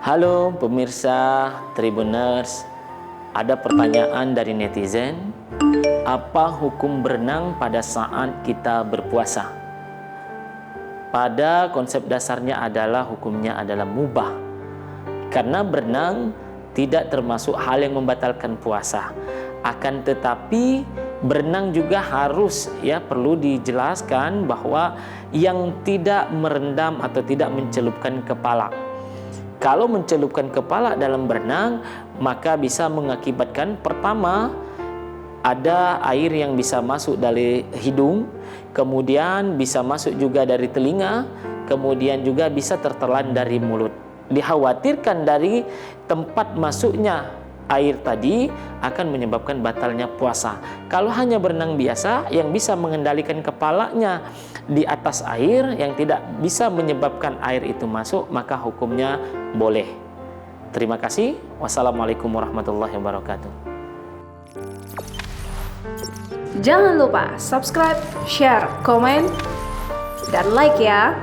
Halo pemirsa Tribuners, ada pertanyaan dari netizen, apa hukum berenang pada saat kita berpuasa? Pada konsep dasarnya adalah hukumnya adalah mubah, karena berenang tidak termasuk hal yang membatalkan puasa. Akan tetapi berenang juga harus perlu dijelaskan bahwa yang tidak merendam atau tidak mencelupkan kepala. Kalau mencelupkan kepala dalam berenang, maka bisa mengakibatkan pertama ada air yang bisa masuk dari hidung, kemudian bisa masuk juga dari telinga, kemudian juga bisa tertelan dari mulut. Dikhawatirkan dari tempat masuknya air tadi akan menyebabkan batalnya puasa. Kalau hanya berenang biasa yang bisa mengendalikan kepalanya di atas air yang tidak bisa menyebabkan air itu masuk, maka hukumnya boleh. Terima kasih. Wassalamualaikum warahmatullahi wabarakatuh. Jangan lupa subscribe, share, komen, dan like ya.